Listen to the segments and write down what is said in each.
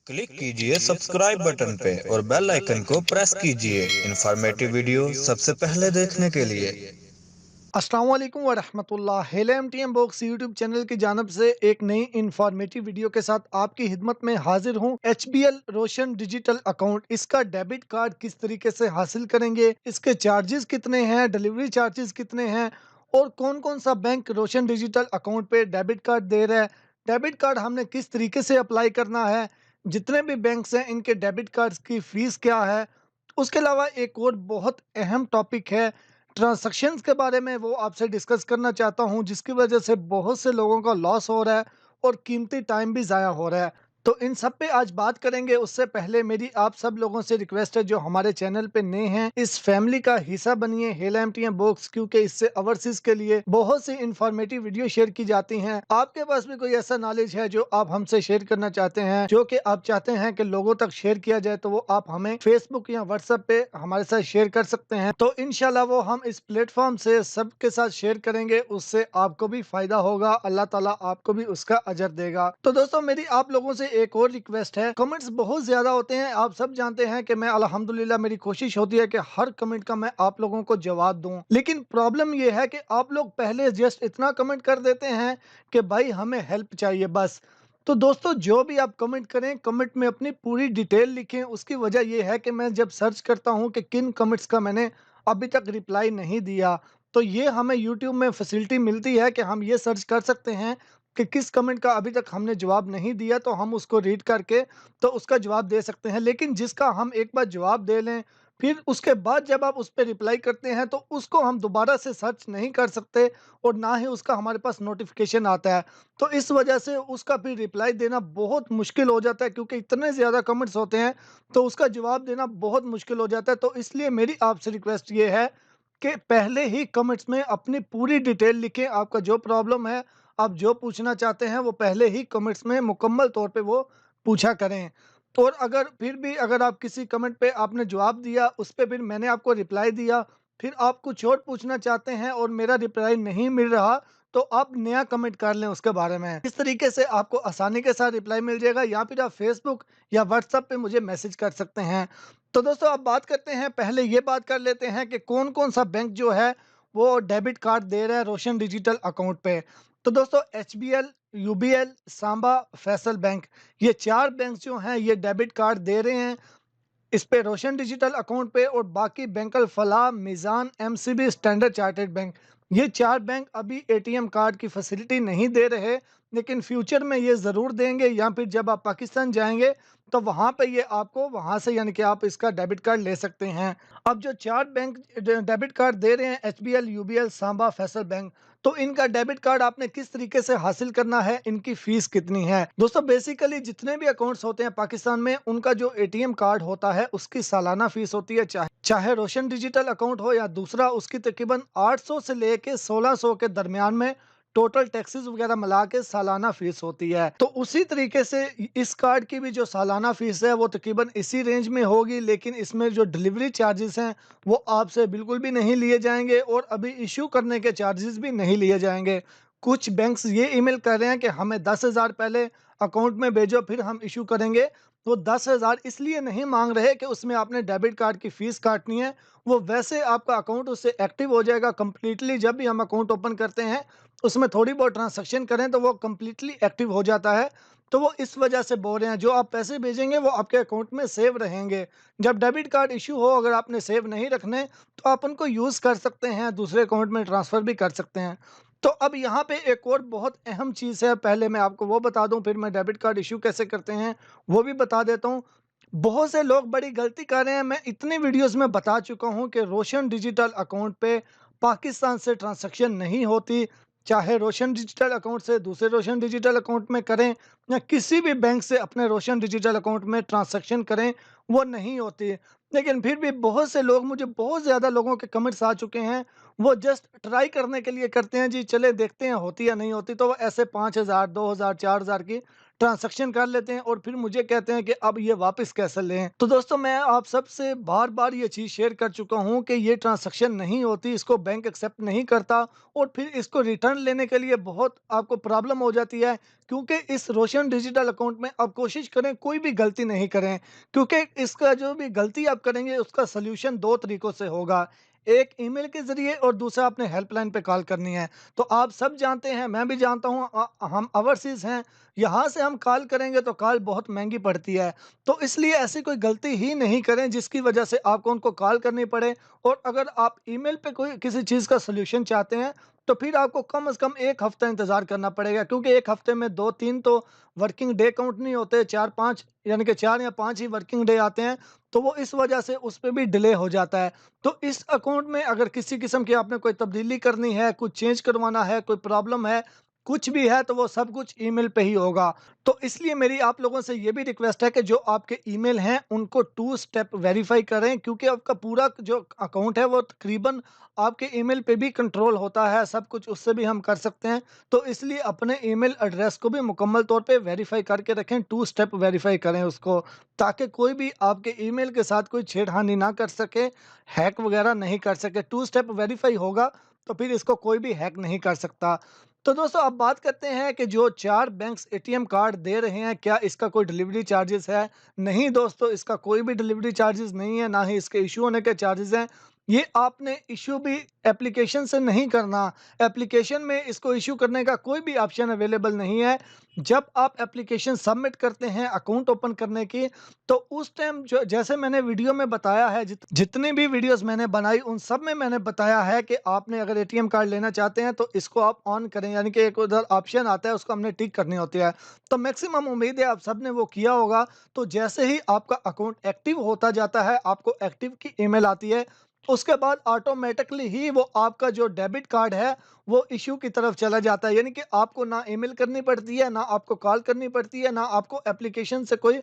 Click कीजिए subscribe button पे और बेल आइकन को प्रेस कीजिए इंफॉर्मेटिव वीडियो सबसे पहले देखने के लिए। अस्सलाम वालेकुम वरहमतुल्लाह। Hello MTM box YouTube channel की जानब से एक नई इंफॉर्मेटिव वीडियो के साथ आपकी खिदमत में हाजिर हूँ। एचबीएल रोशन डिजिटल अकाउंट, इसका डेबिट कार्ड किस तरीके से हासिल करेंगे, इसके चार्जेस कितने हैं, डिलीवरी चार्जेस कितने हैं और कौन कौन सा बैंक रोशन डिजिटल अकाउंट पे डेबिट कार्ड दे रहा है, डेबिट कार्ड हमने किस तरीके से अप्लाई करना है, जितने भी बैंक्स हैं इनके डेबिट कार्ड्स की फीस क्या है। उसके अलावा एक और बहुत अहम टॉपिक है ट्रांजैक्शंस के बारे में, वो आपसे डिस्कस करना चाहता हूं, जिसकी वजह से बहुत से लोगों का लॉस हो रहा है और कीमती टाइम भी ज़ाया हो रहा है। तो इन सब पे आज बात करेंगे। उससे पहले मेरी आप सब लोगों से रिक्वेस्ट है, जो हमारे चैनल पे नए हैं, इस फैमिली का हिस्सा बनिए हेला एमटीएम बॉक्स, क्योंकि इससे ओवरसीज के लिए बहुत सी इंफॉर्मेटिव वीडियो शेयर की जाती हैं। आपके पास भी कोई ऐसा नॉलेज है जो आप हमसे शेयर करना चाहते हैं, जो कि आप चाहते हैं कि लोगों तक शेयर किया जाए, तो वो आप हमें फेसबुक या व्हाट्सएप पे हमारे साथ शेयर कर सकते हैं। तो इंशाल्लाह वो हम इस प्लेटफॉर्म से सबके साथ शेयर करेंगे, उससे आपको भी फायदा होगा, अल्लाह ताला आपको भी उसका अजर देगा। तो दोस्तों, मेरी आप लोगों से एक और रिक्वेस्ट है। कमेंट्स बहुत ज्यादा होते हैं, आप सब जानते हैं कि मैं अल्हम्दुलिल्लाह मेरी कोशिश होती है कि हर कमेंट का मैं आप लोगों को जवाब दूं, लेकिन प्रॉब्लम यह है कि आप लोग पहले जस्ट इतना कमेंट कर देते हैं कि भाई हमें हेल्प चाहिए बस। तो दोस्तों, जो भी आप कमेंट करें, कमेंट में अपनी पूरी डिटेल लिखें। उसकी वजह यह है कि मैं जब सर्च करता हूं कि किन कमेंट्स का मैंने अभी तक रिप्लाई नहीं दिया, तो ये हमें यूट्यूब में फैसिलिटी मिलती है कि हम ये सर्च कर सकते हैं कि किस कमेंट का अभी तक हमने जवाब नहीं दिया, तो हम उसको रीड करके तो उसका जवाब दे सकते हैं। लेकिन जिसका हम एक बार जवाब दे लें, फिर उसके बाद जब आप उस पे रिप्लाई करते हैं, तो उसको हम दोबारा से सर्च नहीं कर सकते और ना ही उसका हमारे पास नोटिफिकेशन आता है। तो इस वजह से उसका फिर रिप्लाई देना बहुत मुश्किल हो जाता है, क्योंकि इतने ज़्यादा कमेंट्स होते हैं, तो उसका जवाब देना बहुत मुश्किल हो जाता है। तो इसलिए मेरी आपसे रिक्वेस्ट ये है कि पहले ही कमेंट्स में अपनी पूरी डिटेल लिखें। आपका जो प्रॉब्लम है, आप जो पूछना चाहते हैं, वो पहले ही कमेंट्स में मुकम्मल तौर पे वो पूछा करें। तो और अगर फिर भी अगर आप किसी कमेंट पे आपने जवाब दिया, उस पे फिर मैंने आपको रिप्लाई दिया, फिर आप कुछ और पूछना चाहते हैं और मेरा रिप्लाई नहीं मिल रहा, तो आप नया कमेंट कर लें उसके बारे में। इस तरीके से आपको आसानी के साथ रिप्लाई मिल जाएगा, या फिर आप फेसबुक या व्हाट्सएप पे मुझे मैसेज कर सकते हैं। तो दोस्तों, अब बात करते हैं, पहले ये बात कर लेते हैं कि कौन कौन सा बैंक जो है वो डेबिट कार्ड दे रहा है रोशन डिजिटल अकाउंट पे। तो दोस्तों, HBL, UBL, Samba, Faisal bank, ये चार बैंक जो हैं ये डेबिट कार्ड दे रहे हैं इस पे रोशन डिजिटल अकाउंट पे। और बाकी बैंक अल फलाह, मिजान, एमसीबी, स्टैंडर्ड चार्टर्ड बैंक, ये चार बैंक अभी एटीएम कार्ड की फैसिलिटी नहीं दे रहे, लेकिन फ्यूचर में ये ज़रूर देंगे, या फिर जब आप पाकिस्तान जाएंगे तो वहाँ पे ये आपको वहाँ से यानी कि आप इसका डेबिट कार्ड ले सकते हैं। अब जो चार बैंक डेबिट कार्ड दे रहे हैं, HBL, UBL, Samba, Faisal bank, तो इनका डेबिट कार्ड आपने किस तरीके से हासिल करना है, इनकी फीस कितनी है। दोस्तों, बेसिकली जितने भी अकाउंट्स होते हैं पाकिस्तान में, उनका जो एटीएम कार्ड होता है उसकी सालाना फीस होती है, चाहे चाहे रोशन डिजिटल अकाउंट हो या दूसरा, उसकी तकरीबन 800 से लेके 1600 के दरमियान में टोटल टैक्सेस वगैरह मिला के सालाना फीस होती है। तो उसी तरीके से इस कार्ड की भी जो सालाना फीस है वो तकरीबन इसी रेंज में होगी, लेकिन इसमें जो डिलीवरी चार्जेस हैं वो आपसे बिल्कुल भी नहीं लिए जाएंगे और अभी इशू करने के चार्जेस भी नहीं लिए जाएंगे। कुछ बैंक्स ये ईमेल कर रहे हैं कि हमें 10,000 पहले अकाउंट में भेजो, फिर हम इशू करेंगे। वो 10,000 इसलिए नहीं मांग रहे कि उसमें आपने डेबिट कार्ड की फीस काटनी है, वो वैसे आपका अकाउंट उससे एक्टिव हो जाएगा कंप्लीटली। जब भी हम अकाउंट ओपन करते हैं, उसमें थोड़ी बहुत ट्रांजैक्शन करें तो वो कंप्लीटली एक्टिव हो जाता है। तो वो इस वजह से बोल रहे हैं, जो आप पैसे भेजेंगे वो आपके अकाउंट में सेव रहेंगे। जब डेबिट कार्ड इशू हो, अगर आपने सेव नहीं रखने, तो आप उनको यूज़ कर सकते हैं, दूसरे अकाउंट में ट्रांसफ़र भी कर सकते हैं। तो अब यहाँ पे एक और बहुत अहम चीज़ है, पहले मैं आपको वो बता दूँ, फिर मैं डेबिट कार्ड इशू कैसे करते हैं वो भी बता देता हूँ। बहुत से लोग बड़ी गलती कर रहे हैं, मैं इतनी वीडियोज़ में बता चुका हूँ कि रोशन डिजिटल अकाउंट पे पाकिस्तान से ट्रांज़ैक्शन नहीं होती। चाहे रोशन डिजिटल अकाउंट से दूसरे रोशन डिजिटल अकाउंट में करें, या किसी भी बैंक से अपने रोशन डिजिटल अकाउंट में ट्रांज़ैक्शन करें, वो नहीं होती। लेकिन फिर भी बहुत से लोग, मुझे बहुत ज़्यादा लोगों के कमेंट्स आ चुके हैं, वो जस्ट ट्राई करने के लिए करते हैं, जी चले देखते हैं होती या नहीं होती। तो वो ऐसे 5,000, 2,000, 4,000 की ट्रांज़ैक्शन कर लेते हैं और फिर मुझे कहते हैं कि अब ये वापस कैसे लें। तो दोस्तों मैं आप सबसे बार-बार ये चीज़ शेयर कर चुका हूँ कि ये ट्रांज़ैक्शन नहीं होती, इसको बैंक एक्सेप्ट नहीं करता और फिर इसको रिटर्न लेने के लिए बहुत आपको प्रॉब्लम हो जाती है, क्योंकि इस रोशन डिजिटल अकाउंट में आप कोशिश करें कोई भी गलती नहीं करें, क्योंकि इसका जो भी गलती आप करेंगे उसका सॉल्यूशन 2 तरीकों से होगा। एक ईमेल के ज़रिए और दूसरा अपने हेल्पलाइन पे कॉल करनी है। तो आप सब जानते हैं, मैं भी जानता हूँ, हम ओवरसीज़ हैं, यहाँ से हम कॉल करेंगे तो कॉल बहुत महँगी पड़ती है। तो इसलिए ऐसी कोई गलती ही नहीं करें जिसकी वजह से आपको उनको कॉल करनी पड़े। और अगर आप ईमेल पे कोई किसी चीज़ का सॉल्यूशन चाहते हैं, तो फिर आपको कम से कम 1 हफ़्ता इंतज़ार करना पड़ेगा, क्योंकि 1 हफ़्ते में 2-3 तो वर्किंग डे काउंट नहीं होते, 4-5 यानी कि 4 या 5 ही वर्किंग डे आते हैं, तो वो इस वजह से उस पे भी डिले हो जाता है। तो इस अकाउंट में अगर किसी किस्म की आपने कोई तब्दीली करनी है, कुछ चेंज करवाना है, कोई प्रॉब्लम है, कुछ भी है, तो वो सब कुछ ईमेल पे ही होगा। तो इसलिए मेरी आप लोगों से ये भी रिक्वेस्ट है कि जो आपके ईमेल हैं उनको 2 स्टेप वेरीफाई करें, क्योंकि आपका पूरा जो अकाउंट है वो तकरीबन आपके ईमेल पे भी कंट्रोल होता है, सब कुछ उससे भी हम कर सकते हैं। तो इसलिए अपने ईमेल एड्रेस को भी मुकम्मल तौर पे वेरीफाई करके रखें, 2 स्टेप वेरीफाई करें उसको, ताकि कोई भी आपके ईमेल के साथ कोई छेड़खानी ना कर सके, हैक वगैरह नहीं कर सके। 2 स्टेप वेरीफाई होगा तो फिर इसको कोई भी हैक नहीं कर सकता। तो दोस्तों अब बात करते हैं कि जो 4 बैंक्स एटीएम कार्ड दे रहे हैं, क्या इसका कोई डिलीवरी चार्जेस है? नहीं दोस्तों, इसका कोई भी डिलीवरी चार्जेस नहीं है, ना ही इसके इश्यू होने के चार्जेस हैं। ये आपने इश्यू भी एप्लीकेशन से नहीं करना। एप्लीकेशन में इसको इश्यू करने का कोई भी ऑप्शन अवेलेबल नहीं है। जब आप एप्लीकेशन सबमिट करते हैं अकाउंट ओपन करने की, तो उस टाइम जो जैसे मैंने वीडियो में बताया है, जितनी भी वीडियोज़ मैंने बनाई उन सब में मैंने बताया है कि आपने अगर एटीएम कार्ड लेना चाहते हैं तो इसको आप ऑन करें, यानी कि एक उधर ऑप्शन आता है, उसको हमने टिक करनी होती है। तो मैक्सिमम उम्मीद है आप सबने वो किया होगा। तो जैसे ही आपका अकाउंट एक्टिव होता जाता है, आपको एक्टिव की ईमेल आती है, उसके बाद ऑटोमेटिकली ही वो आपका जो डेबिट कार्ड है वो इश्यू की तरफ चला जाता है। यानी कि आपको ना ईमेल करनी पड़ती है, ना आपको कॉल करनी पड़ती है, ना आपको एप्लीकेशन से कोई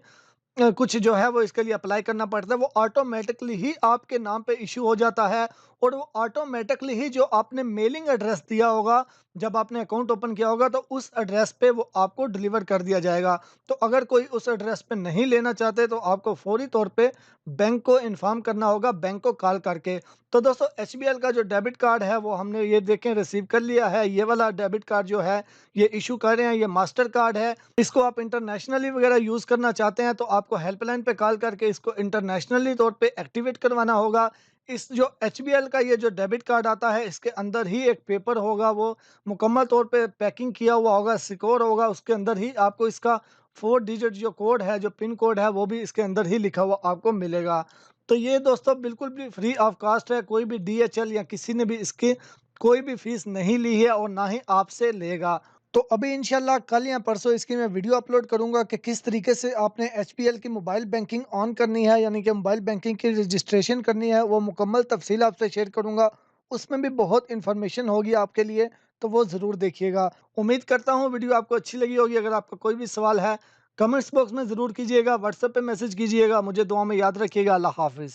कुछ जो है वो इसके लिए अप्लाई करना पड़ता है। वो ऑटोमेटिकली ही आपके नाम पे इश्यू हो जाता है और वो ऑटोमेटिकली ही जो आपने मेलिंग एड्रेस दिया होगा, जब आपने अकाउंट ओपन किया होगा, तो उस एड्रेस पे वो आपको डिलीवर कर दिया जाएगा। तो अगर कोई उस एड्रेस पे नहीं लेना चाहते तो आपको फौरी तौर पे बैंक को इन्फॉर्म करना होगा, बैंक को कॉल करके। तो दोस्तों एचबीएल का जो डेबिट कार्ड है वो हमने ये देखें रिसीव कर लिया है। ये वाला डेबिट कार्ड जो है ये इश्यू कर रहे हैं, ये मास्टर कार्ड है। इसको आप इंटरनेशनली वगैरह यूज़ करना चाहते हैं तो आपको हेल्पलाइन पे कॉल करके इसको इंटरनेशनली तौर पे एक्टिवेट करवाना होगा। इस जो एचबीएल का ये जो डेबिट कार्ड आता है, इसके अंदर ही एक पेपर होगा, वो मुकम्मल तौर पे पैकिंग किया हुआ होगा, सिक्योर होगा, उसके अंदर ही आपको इसका 4 डिजिट जो कोड है, जो पिन कोड है, वो भी इसके अंदर ही लिखा हुआ आपको मिलेगा। तो ये दोस्तों बिल्कुल भी फ्री ऑफ कॉस्ट है, कोई भी डीएचएल या किसी ने भी इसकी कोई भी फीस नहीं ली है और ना ही आपसे लेगा। तो अभी इंशाल्लाह कल या परसों इसकी मैं वीडियो अपलोड करूँगा कि किस तरीके से आपने एचपीएल की मोबाइल बैंकिंग ऑन करनी है, यानी कि मोबाइल बैंकिंग की रजिस्ट्रेशन करनी है, वो मुकम्मल तफ़सील आपसे शेयर करूँगा। उसमें भी बहुत इन्फॉर्मेशन होगी आपके लिए, तो वो ज़रूर देखिएगा। उम्मीद करता हूँ वीडियो आपको अच्छी लगी होगी। अगर आपका कोई भी सवाल है, कमेंट्स बॉक्स में ज़रूर कीजिएगा, व्हाट्सएप पे मैसेज कीजिएगा। मुझे दुआ में याद रखिएगा। अल्लाह हाफ़िज़।